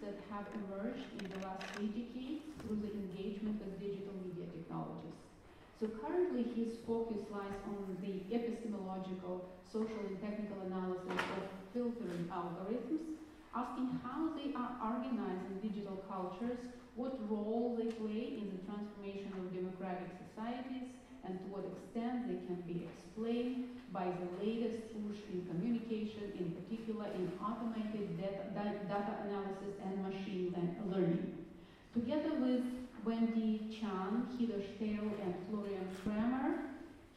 that have emerged in the last 3 decades through the engagement with digital media technologies. So currently his focus lies on the epistemological, social and technical analysis of filtering algorithms, asking how they are organized in digital cultures, what role they play in the transformation of democratic societies, and to what extent they can be explained by the latest push in communication, in particular in automated data analysis and machine learning. Together with Wendy Chan, Heather Stale, and Florian Kramer,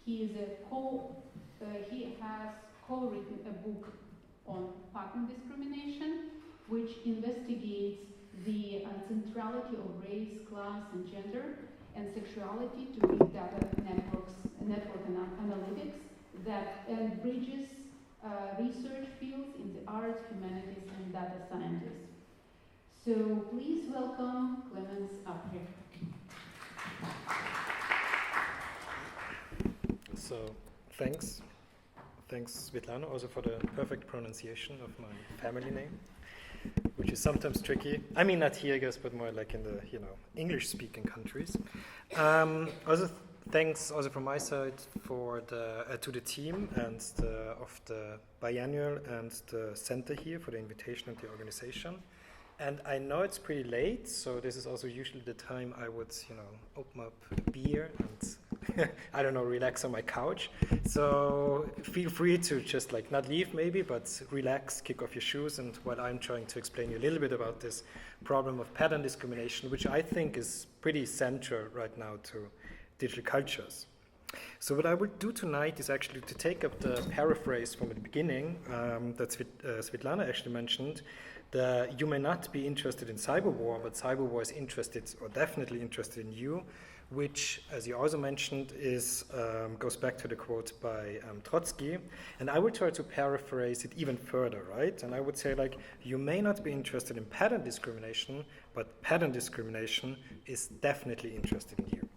he has co-written a book on pattern discrimination, which investigates the centrality of race, class, and gender, and sexuality to big data network analytics and bridges research fields in the arts, humanities, and data sciences. So please welcome Clemens Apprich. So thanks Svetlana, also for the perfect pronunciation of my family name, which is sometimes tricky. I mean, not here, I guess, but more like in the English-speaking countries. Also, thanks also from my side for to the team and of the biennial and the center here for the invitation and the organization. And I know it's pretty late, so this is also usually the time I would, open up a beer and I don't know, relax on my couch. So feel free to just not leave maybe, but relax, kick off your shoes, and while I'm trying to explain you a little bit about this problem of pattern discrimination, which I think is pretty central right now to digital cultures. So what I will do tonight is actually to take up the paraphrase from the beginning that Svetlana actually mentioned. You may not be interested in cyber war, but cyber war is interested, or definitely interested in you, which, as you also mentioned, goes back to the quote by Trotsky. And I will try to paraphrase it even further, right? And I would say, you may not be interested in pattern discrimination, but pattern discrimination is definitely interested in you.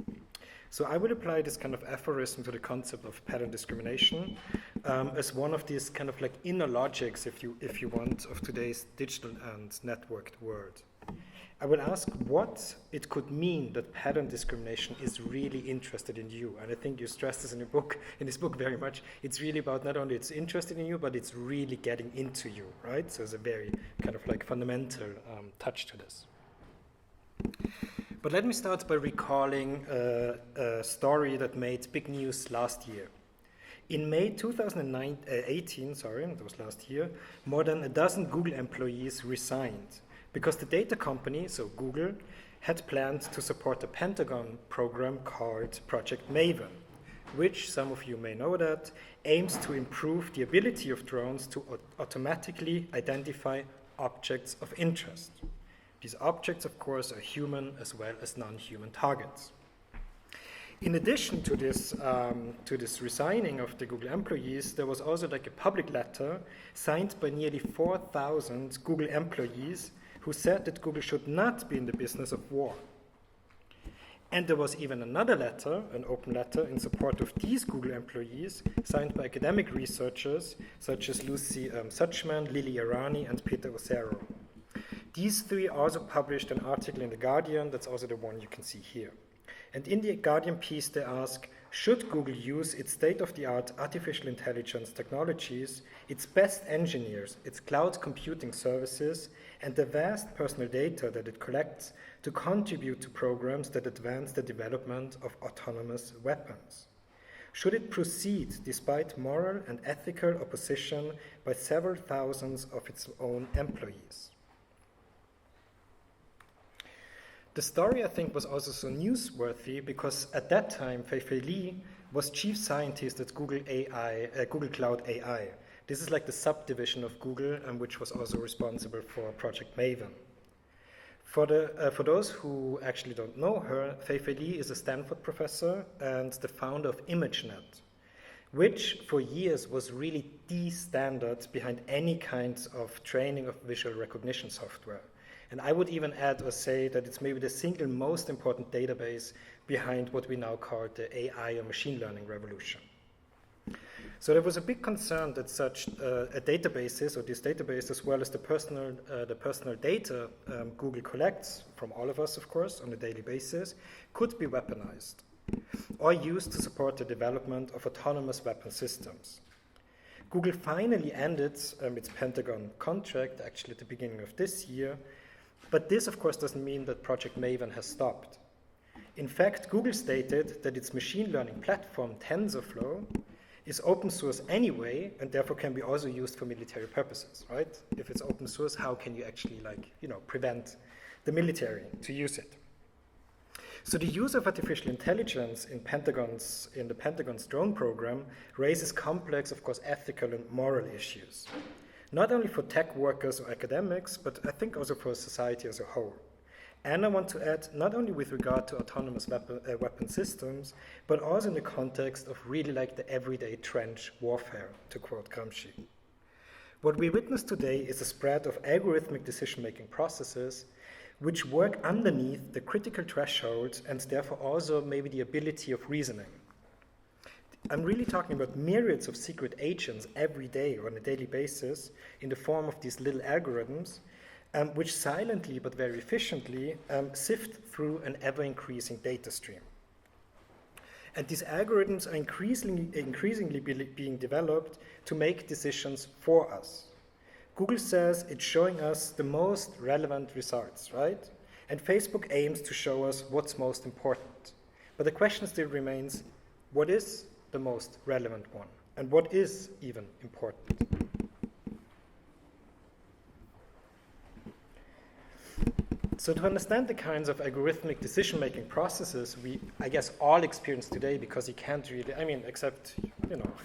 So I will apply this kind of aphorism to the concept of pattern discrimination as one of these kind of inner logics, if you want, of today's digital and networked world. I will ask what it could mean that pattern discrimination is really interested in you. And I think you stress this in this book very much. It's really about not only it's interested in you, but it's really getting into you, right? So it's a very kind of fundamental touch to this. But let me start by recalling a story that made big news last year. In May 2018, that was last year, more than a dozen Google employees resigned because the data company, so Google, had planned to support a Pentagon program called Project Maven, which, some of you may know that, aims to improve the ability of drones to automatically identify objects of interest. These objects, of course, are human as well as non-human targets. In addition to this resigning of the Google employees, there was also a public letter signed by nearly 4,000 Google employees who said that Google should not be in the business of war. And there was even another letter, an open letter, in support of these Google employees, signed by academic researchers such as Lucy Suchman, Lily Irani, and Peter Osero. These three also published an article in The Guardian, that's also the one you can see here. And in the Guardian piece, they ask, should Google use its state-of-the-art artificial intelligence technologies, its best engineers, its cloud computing services, and the vast personal data that it collects to contribute to programs that advance the development of autonomous weapons? Should it proceed despite moral and ethical opposition by several thousands of its own employees? The story, I think, was also so newsworthy because at that time, Fei-Fei Li was chief scientist at Google Cloud AI. This is the subdivision of Google, which was also responsible for Project Maven. For those who actually don't know her, Fei-Fei Li is a Stanford professor and the founder of ImageNet, which for years was really the standard behind any kind of training of visual recognition software. And I would even add or say that it's maybe the single most important database behind what we now call the AI or machine learning revolution. So there was a big concern that such databases, or these databases, as well as the personal data Google collects from all of us, of course, on a daily basis, could be weaponized or used to support the development of autonomous weapon systems. Google finally ended its Pentagon contract, actually at the beginning of this year, but this, of course, doesn't mean that Project Maven has stopped. In fact, Google stated that its machine learning platform, TensorFlow, is open source anyway, and therefore can be also used for military purposes, right? If it's open source, how can you actually, prevent the military to use it? So the use of artificial intelligence in the Pentagon's drone program raises complex, of course, ethical and moral issues, not only for tech workers or academics, but I think also for society as a whole. And I want to add, not only with regard to autonomous weapon systems, but also in the context of really the everyday trench warfare, to quote Gramsci. What we witness today is a spread of algorithmic decision-making processes which work underneath the critical thresholds and therefore also maybe the ability of reasoning. I'm really talking about myriads of secret agents every day or on a daily basis in the form of these little algorithms which silently but very efficiently sift through an ever-increasing data stream. And these algorithms are increasingly being developed to make decisions for us. Google says it's showing us the most relevant results, right? And Facebook aims to show us what's most important. But the question still remains, what is the most relevant one? And what is even important? So to understand the kinds of algorithmic decision-making processes we, I guess, all experience today, because you can't really, except,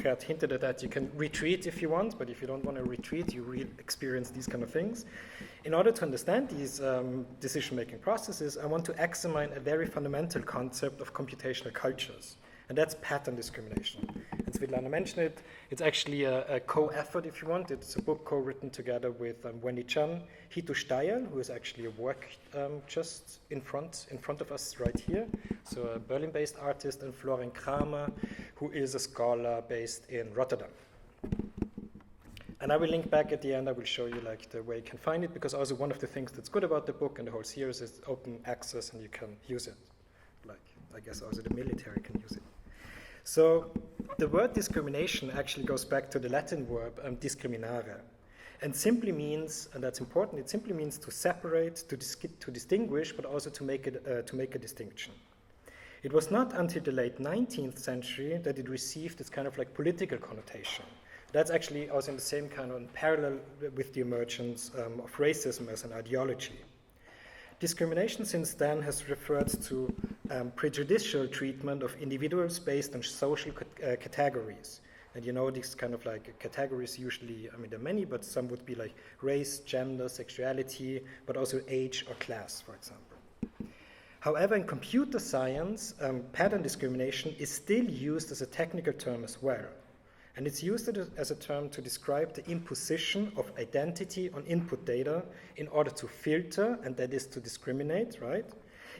Gert hinted at that, you can retreat if you want, but if you don't want to retreat, you experience these kind of things. In order to understand these decision-making processes, I want to examine a very fundamental concept of computational cultures, and that's pattern discrimination. And Svetlana mentioned it. It's actually a co-effort, if you want. It's a book co-written together with Wendy Chan, Hito Steyer, who is actually a work just in front of us right here. So a Berlin-based artist, and Florian Kramer, who is a scholar based in Rotterdam. And I will link back at the end. I will show you the way you can find it, because also one of the things that's good about the book and the whole series is open access, and you can use it. I guess also the military can use it. So the word discrimination actually goes back to the Latin verb discriminare, and simply means, and that's important, it simply means to separate, to distinguish, but also to make a distinction. It was not until the late 19th century that it received its kind of political connotation. That's actually also in the same kind of parallel with the emergence of racism as an ideology. Discrimination since then has referred to prejudicial treatment of individuals based on social categories. And these kind of categories usually, there are many, but some would be race, gender, sexuality, but also age or class, for example. However, in computer science, pattern discrimination is still used as a technical term as well. And it's used as a term to describe the imposition of identity on input data in order to filter, and that is to discriminate, right,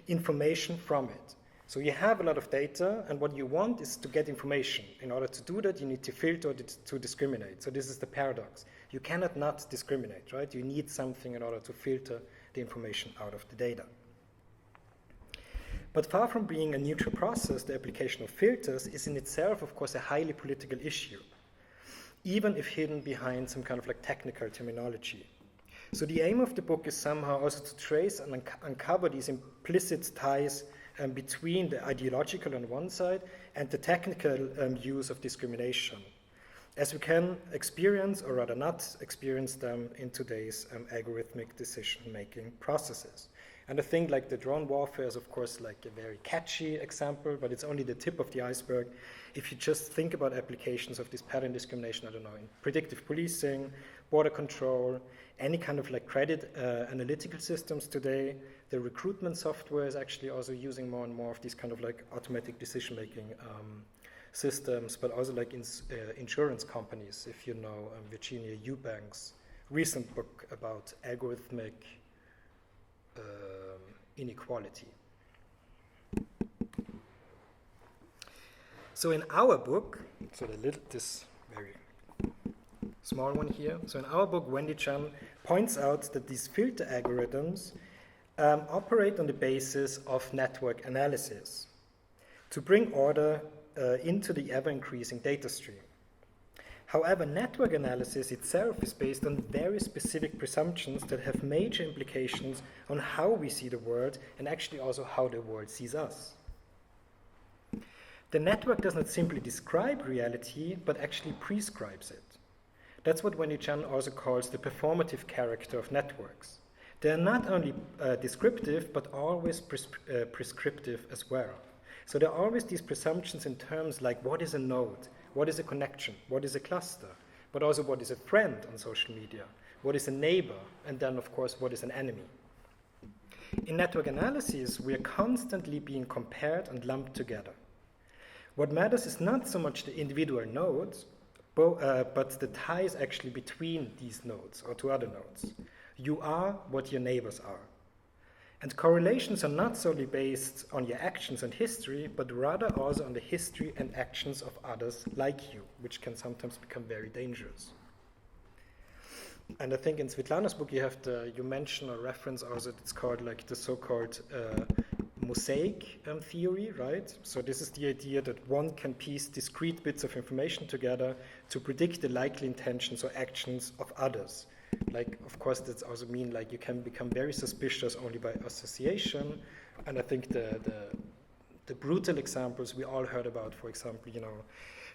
information from it. So you have a lot of data, and what you want is to get information. In order to do that, you need to filter to discriminate. So this is the paradox. You cannot not discriminate, right? You need something in order to filter the information out of the data. But far from being a neutral process, the application of filters is in itself, of course, a highly political issue, even if hidden behind some kind of technical terminology. So the aim of the book is somehow also to trace and uncover these implicit ties between the ideological on one side and the technical use of discrimination, as we can experience, or rather not experience them in today's algorithmic decision-making processes. And I think the drone warfare is, of course, a very catchy example, but it's only the tip of the iceberg. If you just think about applications of this pattern discrimination, I don't know, in predictive policing, border control, any kind of credit analytical systems today, the recruitment software is actually also using more and more of these kind of automatic decision-making systems, but also insurance companies. If you know Virginia Eubank's recent book about algorithmic inequality. So in our book, so this very small one here. So in our book, Wendy Chan points out that these filter algorithms operate on the basis of network analysis to bring order into the ever-increasing data stream. However, network analysis itself is based on very specific presumptions that have major implications on how we see the world and actually also how the world sees us. The network does not simply describe reality, but actually prescribes it. That's what Wendy Chan also calls the performative character of networks. They are not only descriptive, but always prescriptive as well. So there are always these presumptions in terms like what is a node, what is a connection, what is a cluster, but also what is a friend on social media, what is a neighbor, and then of course what is an enemy. In network analysis, we are constantly being compared and lumped together. What matters is not so much the individual nodes, but the ties actually between these nodes or to other nodes. You are what your neighbors are. And correlations are not solely based on your actions and history, but rather also on the history and actions of others like you, which can sometimes become very dangerous. And I think in Svetlana's book you mention or reference also, it's called like the so-called mosaic theory, right? So this is the idea that one can piece discrete bits of information together to predict the likely intentions or actions of others. Like, of course, that's also mean like you can become very suspicious only by association. And I think the brutal examples we all heard about, for example,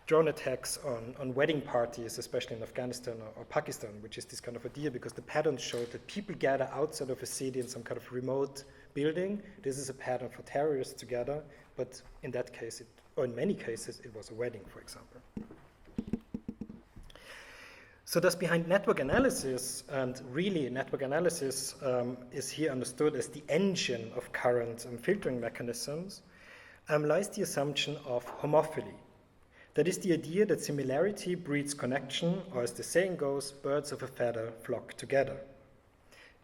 drone attacks on wedding parties, especially in Afghanistan or Pakistan, which is this kind of idea because the patterns showed that people gather outside of a city in some kind of remote building. This is a pattern for terrorists to gather, but in that case, or in many cases, it was a wedding, for example. So thus behind network analysis, and really network analysis is here understood as the engine of current filtering mechanisms, lies the assumption of homophily. That is the idea that similarity breeds connection, or as the saying goes, birds of a feather flock together.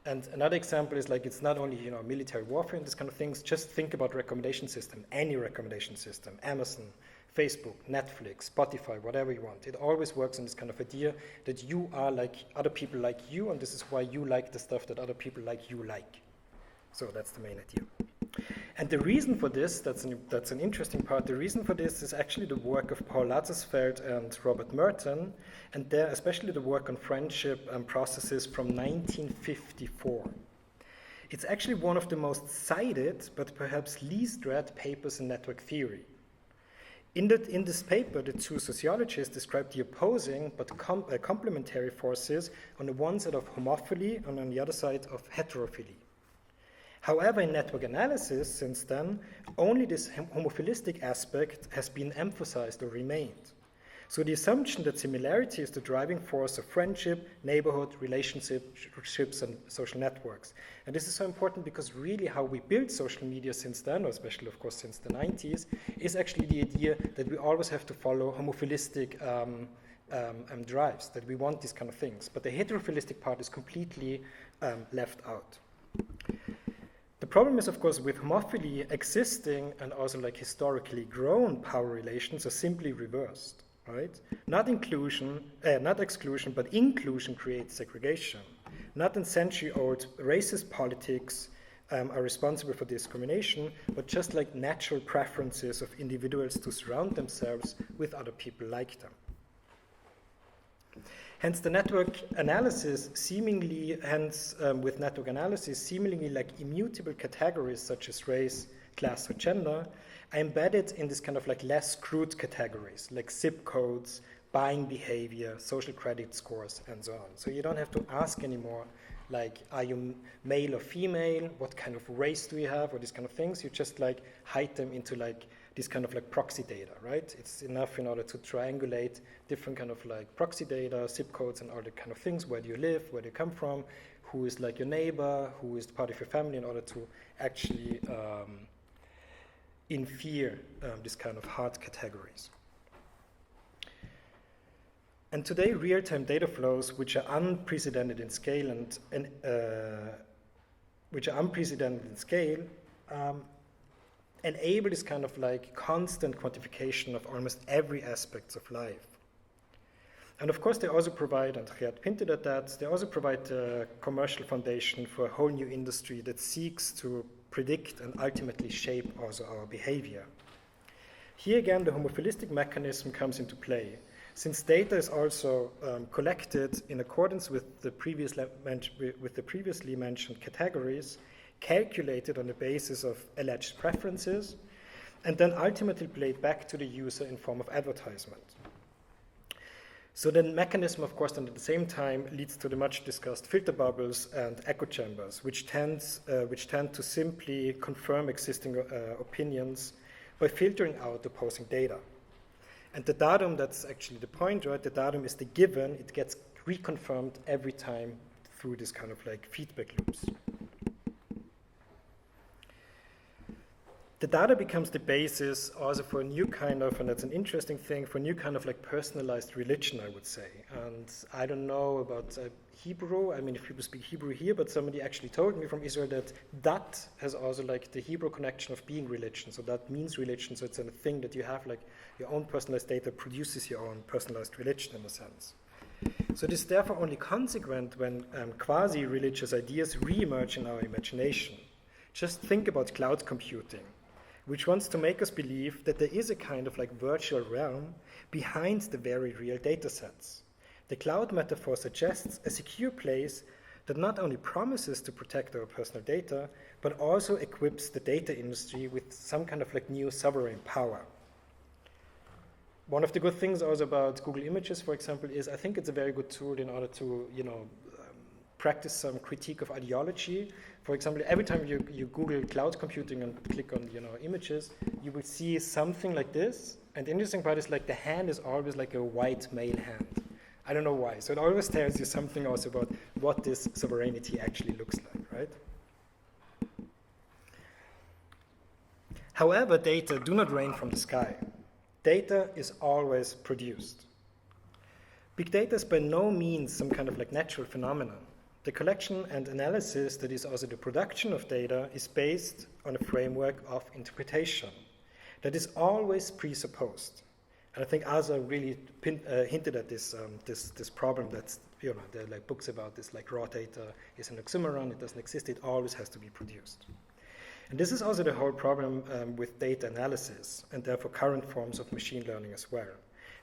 And another example is like it's not only military warfare and this kind of things, just think about recommendation system, any recommendation system, Amazon, Facebook, Netflix, Spotify, whatever you want. It always works on this kind of idea that you are like other people like you, and this is why you like the stuff that other people like you like. So that's the main idea. And the reason for this, that's an interesting part, the reason for this is actually the work of Paul Lazarsfeld and Robert Merton, and there especially the work on friendship and processes from 1954. It's actually one of the most cited, but perhaps least read papers in network theory. In this paper, the two sociologists describe the opposing but complementary forces on the one side of homophily and on the other side of heterophily. However, in network analysis, since then, only this homophilistic aspect has been emphasized or remained. So the assumption that similarity is the driving force of friendship, neighborhood, relationships, and social networks. And this is so important because really how we build social media since then, or especially, of course, since the 90s, is actually the idea that we always have to follow homophilistic drives, that we want these kind of things. But the heterophilistic part is completely left out. The problem is, of course, with homophily, existing and also like historically grown power relations are simply reversed. Right? Not exclusion, but inclusion creates segregation. Not in century-old racist politics are responsible for discrimination, but just like natural preferences of individuals to surround themselves with other people like them. Hence, with network analysis, seemingly like immutable categories such as race, class, or gender, are embedded in this kind of like less crude categories, like zip codes, buying behavior, social credit scores, and so on. So you don't have to ask anymore, like, are you male or female? What kind of race do you have? Or these kind of things. You just like hide them into like this kind of like proxy data, right? It's enough in order to triangulate different kind of like proxy data, zip codes, and all the kind of things. Where do you live? Where do you come from? Who is like your neighbor? Who is part of your family? In order to actually infer this kind of hard categories. And today, real-time data flows, which are unprecedented in scale enable this kind of like constant quantification of almost every aspect of life. And of course, they also provide, and Geert hinted at that, they also provide a commercial foundation for a whole new industry that seeks to predict and ultimately shape also our behavior. Here again, the homophilistic mechanism comes into play. Since data is also collected in accordance with the previously mentioned categories, calculated on the basis of alleged preferences, and then ultimately played back to the user in form of advertisement. So the mechanism, of course, then at the same time leads to the much discussed filter bubbles and echo chambers, which tend to simply confirm existing opinions by filtering out opposing data. And the datum, that's actually the point, right? The datum is the given. It gets reconfirmed every time through this kind of like feedback loops. The data becomes the basis also for a new kind of, and that's an interesting thing, for a new kind of like personalized religion, I would say. And I don't know about Hebrew, I mean, if people speak Hebrew here, but somebody actually told me from Israel that dat has also like the Hebrew connection of being religion. So that means religion, so it's a thing that you have like your own personalized data produces your own personalized religion in a sense. So it is therefore only consequent when quasi-religious ideas re-emerge in our imagination. Just think about cloud computing, which wants to make us believe that there is a kind of like virtual realm behind the very real data sets. The cloud metaphor suggests a secure place that not only promises to protect our personal data, but also equips the data industry with some kind of like new sovereign power. One of the good things also about Google Images, for example, is I think it's a very good tool in order to, practice some critique of ideology. For example, every time you Google cloud computing and click on, images, you will see something like this. And the interesting part is like the hand is always like a white male hand. I don't know why. So it always tells you something also about what this sovereignty actually looks like, right? However, data do not rain from the sky. Data is always produced. Big data is by no means some kind of like natural phenomenon. The collection and analysis that is also the production of data is based on a framework of interpretation that is always presupposed. And I think Asa really hinted at this problem that, there are like books about this, like raw data is an oxymoron, it doesn't exist, it always has to be produced. And this is also the whole problem with data analysis and therefore current forms of machine learning as well.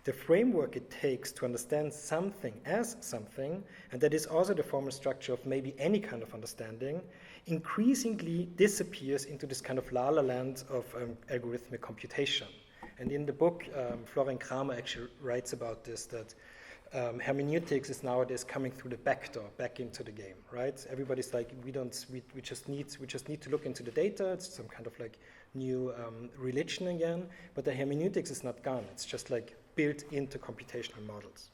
The framework it takes to understand something as something, and that is also the formal structure of maybe any kind of understanding, increasingly disappears into this kind of la-la land of algorithmic computation. And in the book, Florian Kramer actually writes about this, that hermeneutics is nowadays coming through the back door, back into the game, right? Everybody's like, we just need to look into the data. It's some kind of like new religion again, but the hermeneutics is not gone. It's just like built into computational models.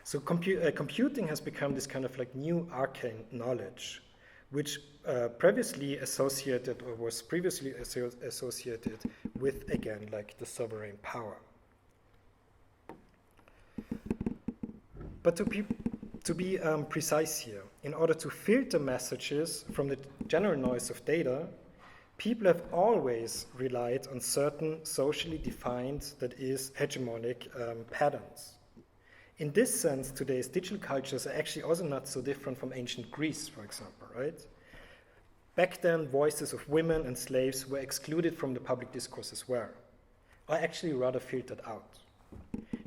So computing has become this kind of like new arcane knowledge, which was previously associated with, again, like the sovereign power. But to be precise here, in order to filter messages from the general noise of data, people have always relied on certain socially defined, that is, hegemonic patterns. In this sense, today's digital cultures are actually also not so different from ancient Greece, for example, right? Back then, voices of women and slaves were excluded from the public discourse as well, or actually rather filtered out.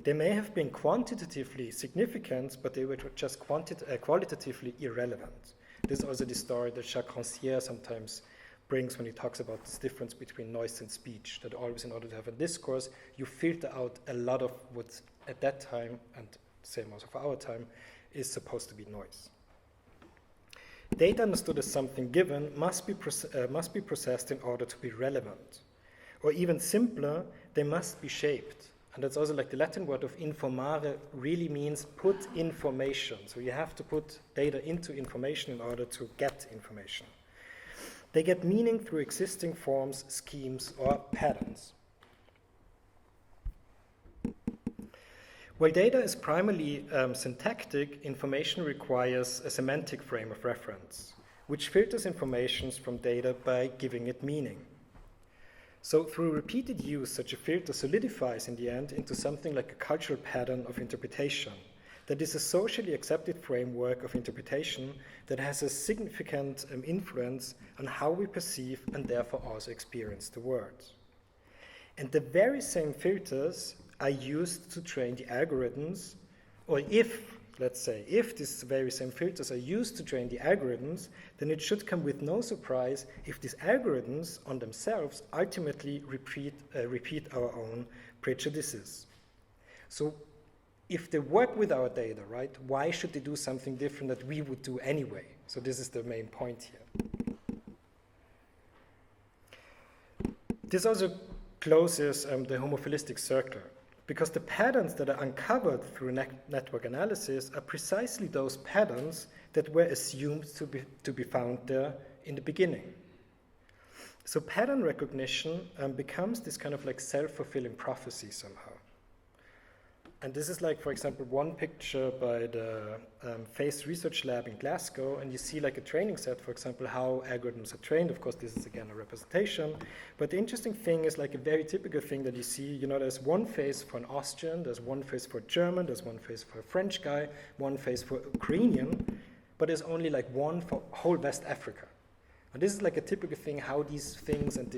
They may have been quantitatively significant, but they were just qualitatively irrelevant. This is also the story that Jacques Rancière sometimes brings when he talks about this difference between noise and speech, that always in order to have a discourse, you filter out a lot of what at that time, and same also for our time, is supposed to be noise. Data understood as something given must be processed in order to be relevant. Or even simpler, they must be shaped. And that's also like the Latin word of informare really means put information. So you have to put data into information in order to get information. They get meaning through existing forms, schemes, or patterns. While data is primarily syntactic, information requires a semantic frame of reference, which filters information from data by giving it meaning. So through repeated use, such a filter solidifies in the end into something like a cultural pattern of interpretation that is a socially accepted framework of interpretation that has a significant influence on how we perceive and therefore also experience the world. And the very same filters are used to train the algorithms, or let's say, if these very same filters are used to train the algorithms, then it should come with no surprise if these algorithms on themselves ultimately repeat our own prejudices. So if they work with our data, right, why should they do something different that we would do anyway? So this is the main point here. This also closes the homophilistic circle, because the patterns that are uncovered through network analysis are precisely those patterns that were assumed to be found there in the beginning. So pattern recognition becomes this kind of like self-fulfilling prophecy somehow. And this is like, for example, one picture by the FACE Research Lab in Glasgow, and you see like a training set, for example, how algorithms are trained. Of course, this is again a representation. But the interesting thing is like a very typical thing that you see, you know, there's one face for an Austrian, there's one face for a German, there's one face for a French guy, one face for Ukrainian, but there's only like one for whole West Africa. And this is like a typical thing, how these things and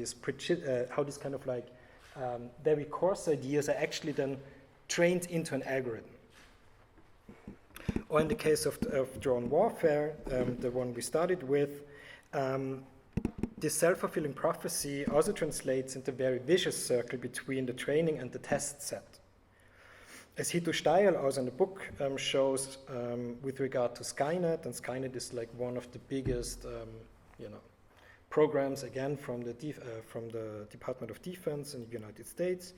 how these kind of like very coarse ideas are actually then trained into an algorithm. Or in the case of drone warfare, the one we started with, this self-fulfilling prophecy also translates into a very vicious circle between the training and the test set. As Hito Steil also in the book shows with regard to Skynet, and Skynet is like one of the biggest programs, again, from the Department of Defense in the United States,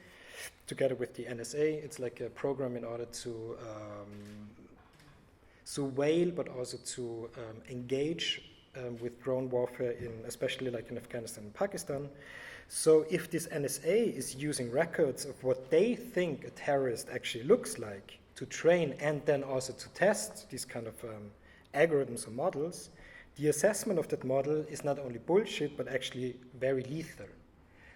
together with the NSA. It's like a program in order to surveil, but also to engage with drone warfare, especially like in Afghanistan and Pakistan. So if this NSA is using records of what they think a terrorist actually looks like to train and then also to test these kind of algorithms or models, the assessment of that model is not only bullshit, but actually very lethal.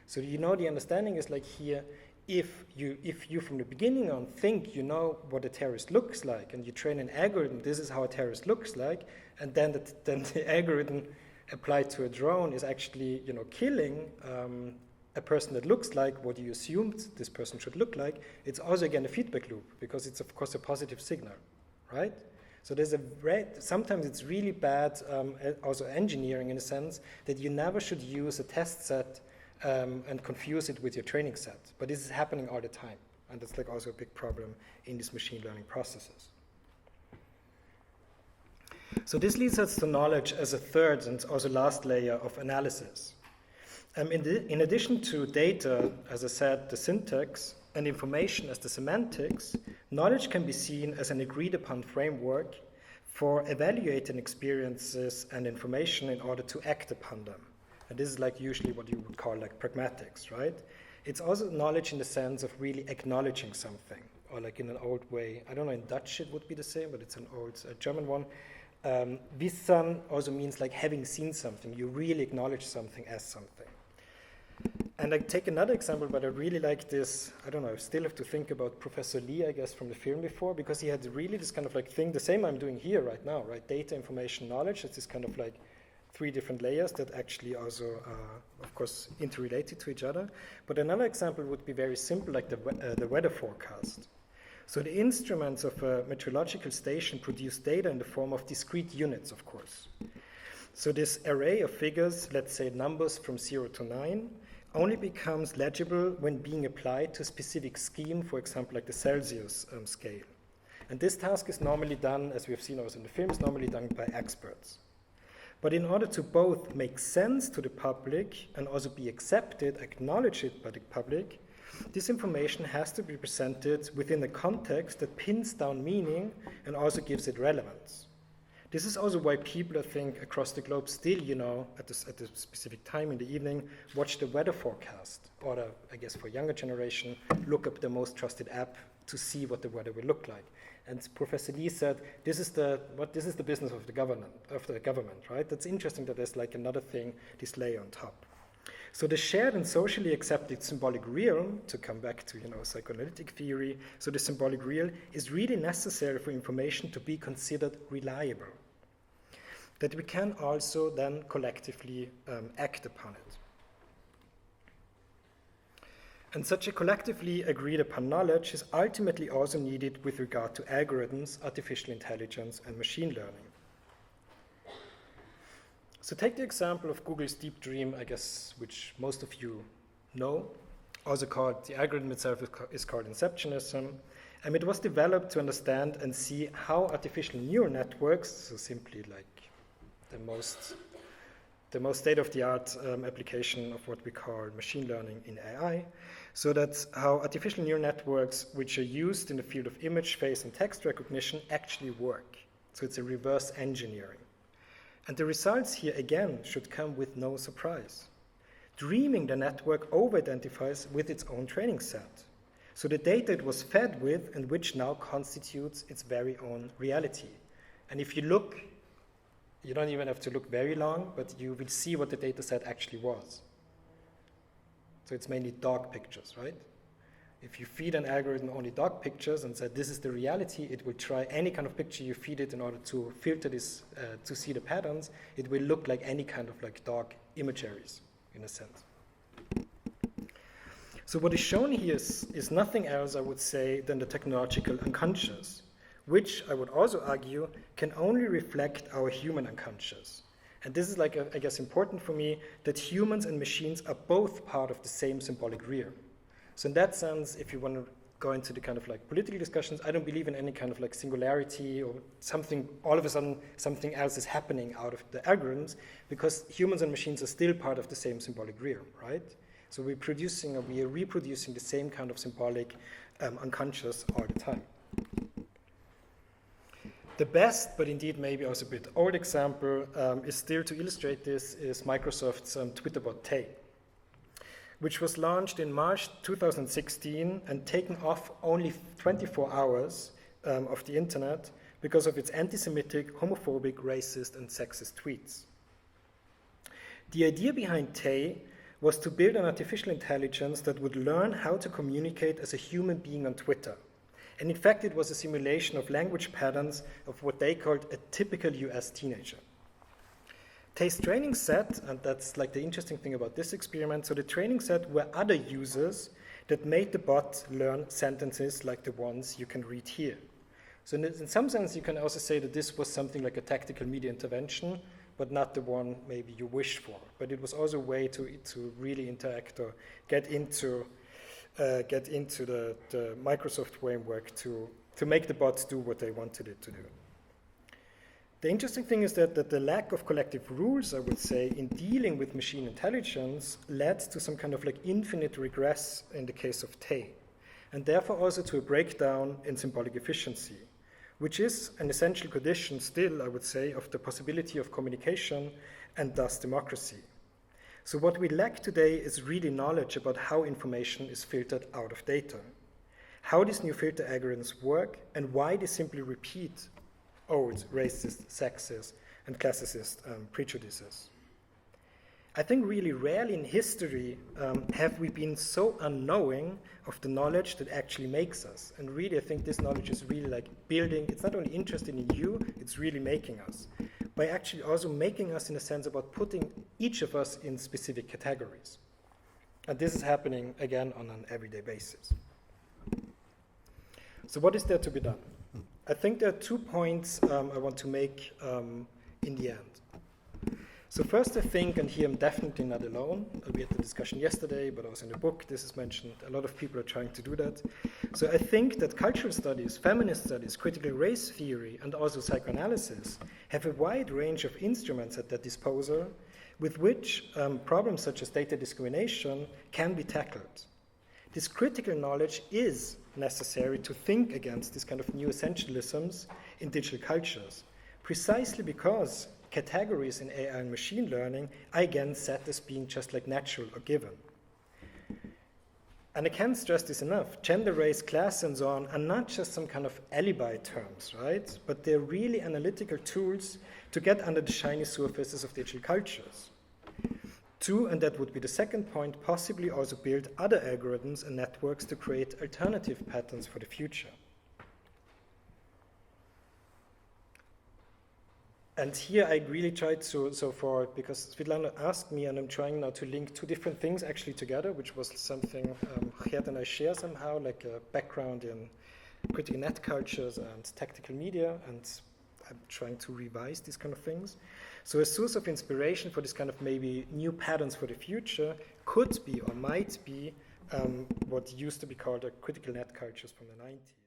So the understanding is like here, if you from the beginning on think you know what a terrorist looks like, and you train an algorithm, this is how a terrorist looks like, and then the algorithm applied to a drone is actually killing a person that looks like what you assumed this person should look like, it's also again a feedback loop, because it's of course a positive signal, right? So there's sometimes it's really bad, also engineering in a sense, that you never should use a test set and confuse it with your training set. But this is happening all the time, and that's like also a big problem in these machine learning processes. So this leads us to knowledge as a third and also last layer of analysis. In addition to data, as I said, the syntax, and information as the semantics, knowledge can be seen as an agreed upon framework for evaluating experiences and information in order to act upon them. And this is like usually what you would call like pragmatics, right? It's also knowledge in the sense of really acknowledging something, or like in an old way, I don't know, in Dutch it would be the same, but it's an old German one. Wissen also means like having seen something. You really acknowledge something as something. And I take another example, but I really like this, I don't know, I still have to think about Professor Lee, I guess, from the film before, because he had really this kind of like thing, the same I'm doing here right now, right? Data, information, knowledge, it's this kind of like three different layers that actually also are, of course, interrelated to each other. But another example would be very simple, like the weather forecast. So the instruments of a meteorological station produce data in the form of discrete units, of course. So this array of figures, let's say numbers from 0 to 9, only becomes legible when being applied to a specific scheme, for example, like the Celsius scale. And this task is normally done, as we have seen also in the film, is normally done by experts. But in order to both make sense to the public and also be accepted, acknowledged by the public, this information has to be presented within a context that pins down meaning and also gives it relevance. This is also why people, I think, across the globe still, at a specific time in the evening, watch the weather forecast, or I guess for younger generation, look up the most trusted app to see what the weather will look like. And Professor Lee said, this is the business of the government, right? That's interesting that there's like another thing, this layer on top. So the shared and socially accepted symbolic real, to come back to psychoanalytic theory, so the symbolic real is really necessary for information to be considered reliable, that we can also then collectively act upon it. And such a collectively agreed upon knowledge is ultimately also needed with regard to algorithms, artificial intelligence, and machine learning. So take the example of Google's Deep Dream, I guess, which most of you know, also called, the algorithm itself is called inceptionism. And it was developed to understand and see how artificial neural networks, so simply like the most state-of-the-art application of what we call machine learning in AI, so that's how artificial neural networks, which are used in the field of image, face, and text recognition, actually work. So it's a reverse engineering. And the results here, again, should come with no surprise. Dreaming the network over-identifies with its own training set. So the data it was fed with and which now constitutes its very own reality. And if you look, you don't even have to look very long, but you will see what the data set actually was. So it's mainly dog pictures, right? If you feed an algorithm only dog pictures and say this is the reality, it will try any kind of picture you feed it in order to filter this, to see the patterns. It will look like any kind of like dog imageries, in a sense. So what is shown here is nothing else, I would say, than the technological unconscious, which I would also argue can only reflect our human unconscious. And this is I guess important for me, that humans and machines are both part of the same symbolic real. So in that sense, if you want to go into the kind of like political discussions, I don't believe in any kind of like singularity or something, all of a sudden something else is happening out of the algorithms, because humans and machines are still part of the same symbolic real, right? So we are reproducing the same kind of symbolic unconscious all the time. The best, but indeed maybe also a bit old example, is still to illustrate this, is Microsoft's Twitter bot Tay, which was launched in March 2016 and taken off only 24 hours of the internet because of its anti-Semitic, homophobic, racist, and sexist tweets. The idea behind Tay was to build an artificial intelligence that would learn how to communicate as a human being on Twitter. And in fact, it was a simulation of language patterns of what they called a typical US teenager. Tay's training set, and that's like the interesting thing about this experiment, so the training set were other users that made the bot learn sentences like the ones you can read here. So in some sense, you can also say that this was something like a tactical media intervention, but not the one maybe you wish for. But it was also a way to really interact or get into the Microsoft framework to make the bots do what they wanted it to do. The interesting thing is that the lack of collective rules, I would say, in dealing with machine intelligence led to some kind of like infinite regress in the case of Tay, and therefore also to a breakdown in symbolic efficiency, which is an essential condition still, I would say, of the possibility of communication and thus democracy. So what we lack today is really knowledge about how information is filtered out of data, how these new filter algorithms work, and why they simply repeat old racist, sexist, and classicist prejudices. I think really rarely in history have we been so unknowing of the knowledge that actually makes us. And really, I think this knowledge is really like building, it's not only interested in you, it's really making us. By actually also making us in a sense about putting each of us in specific categories. And this is happening, again, on an everyday basis. So what is there to be done? I think there are 2 points I want to make in the end. So first I think, and here I'm definitely not alone, we had the discussion yesterday, but also in the book this is mentioned, a lot of people are trying to do that. So I think that cultural studies, feminist studies, critical race theory, and also psychoanalysis have a wide range of instruments at their disposal with which problems such as data discrimination can be tackled. This critical knowledge is necessary to think against this kind of new essentialisms in digital cultures, precisely because categories in AI and machine learning are again set as being just like natural or given. And I can't stress this enough. Gender, race, class, and so on are not just some kind of alibi terms, right? But they're really analytical tools to get under the shiny surfaces of digital cultures. Two, and that would be the second point, possibly also build other algorithms and networks to create alternative patterns for the future. And here I really tried to, because Svetlana asked me, and I'm trying now to link two different things actually together, which was something Gert and I share somehow, like a background in critical net cultures and tactical media, and I'm trying to revise these kind of things. So a source of inspiration for this kind of maybe new patterns for the future could be or might be what used to be called critical net cultures from the 90s.